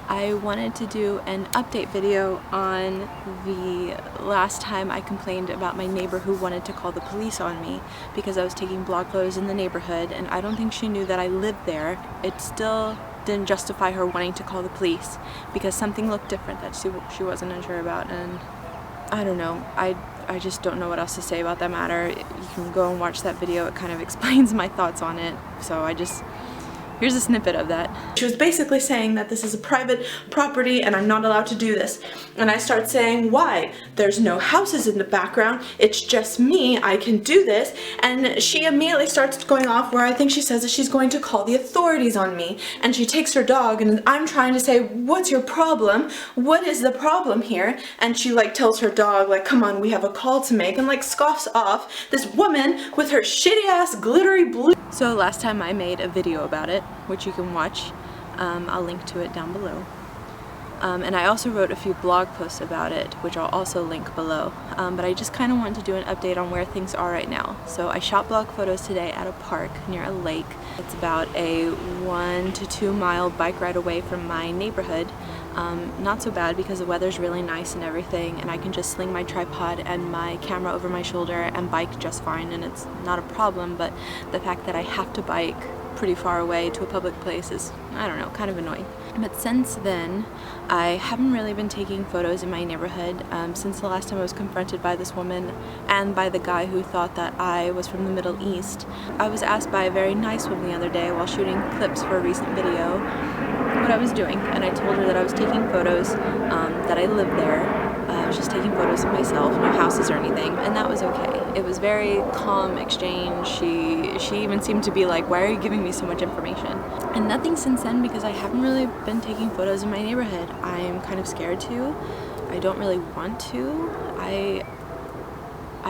I wanted to do an update video on the last time I complained about my neighbor who wanted to call the police on me because I was taking blog photos in the neighborhood, and I don't think she knew that I lived there. It still didn't justify her wanting to call the police because something looked different that she wasn't unsure about, and I don't know. I just don't know what else to say about that matter. You can go and watch that video. It kind of explains my thoughts on it. So here's a snippet of that. She was basically saying that this is a private property and I'm not allowed to do this. And I start saying, why? There's no houses in the background. It's just me. I can do this. And she immediately starts going off where I think she says that she's going to call the authorities on me. And she takes her dog, and I'm trying to say, what's your problem? What is the problem here? And she like tells her dog, like, come on, we have a call to make, and like scoffs off this woman with her shitty ass glittery blue. So last time I made a video about it, which you can watch. I'll link to it down below. And I also wrote a few blog posts about it, which I'll also link below. But I just kind of wanted to do an update on where things are right now. So I shot blog photos today at a park near a lake. It's about a 1 to 2 mile bike ride away from my neighborhood. Not so bad because the weather's really nice and everything, and I can just sling my tripod and my camera over my shoulder and bike just fine, and it's not a problem. But the fact that I have to bike pretty far away to a public place is, I don't know, kind of annoying. But since then, I haven't really been taking photos in my neighborhood since the last time I was confronted by this woman and by the guy who thought that I was from the Middle East. I was asked by a very nice woman the other day while shooting clips for a recent video what I was doing, and I told her that I was taking photos, that I lived there. I was just taking photos of myself, no houses or anything, and that was okay. It was very calm exchange. She even seemed to be like, why are you giving me so much information? And nothing since then, because I haven't really been taking photos in my neighborhood. I'm kind of scared to. I don't really want to. I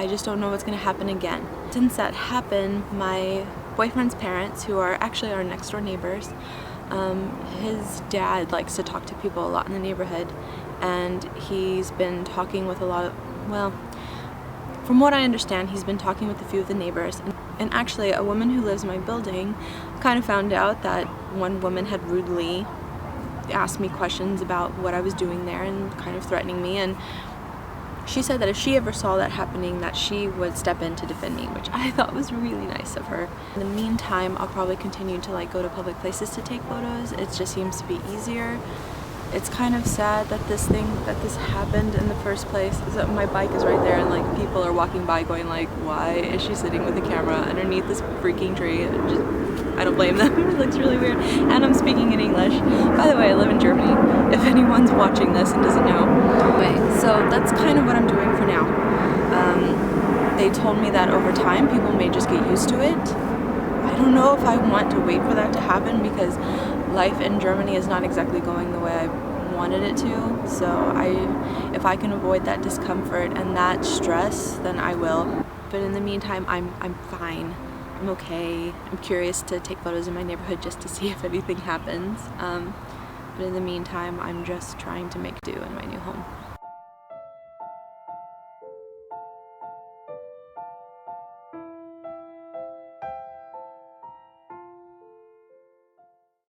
just don't know what's going to happen again. Since that happened, my boyfriend's parents, who are actually our next door neighbors, his dad likes to talk to people a lot in the neighborhood, and he's been talking with a lot of, well, from what I understand, he's been talking with a few of the neighbors. And actually, a woman who lives in my building kind of found out that one woman had rudely asked me questions about what I was doing there and kind of threatening me, and she said that if she ever saw that happening, that she would step in to defend me, which I thought was really nice of her. In the meantime, I'll probably continue to like go to public places to take photos. It just seems to be easier. It's kind of sad that this happened in the first place. So my bike is right there, and like people are walking by going like, why is she sitting with a camera underneath this freaking tree? I don't blame them. It looks really weird. And I'm speaking in English. By the way, I live in Germany, if anyone's watching this and doesn't know. Anyway, so that's kind of what I'm doing for now. They told me that over time people may just get used to it. I don't know if I want to wait for that to happen, because life in Germany is not exactly going the way I wanted it to. So if I can avoid that discomfort and that stress, then I will. But in the meantime, I'm fine. I'm okay. I'm curious to take photos in my neighborhood just to see if anything happens. But in the meantime, I'm just trying to make do in my new home.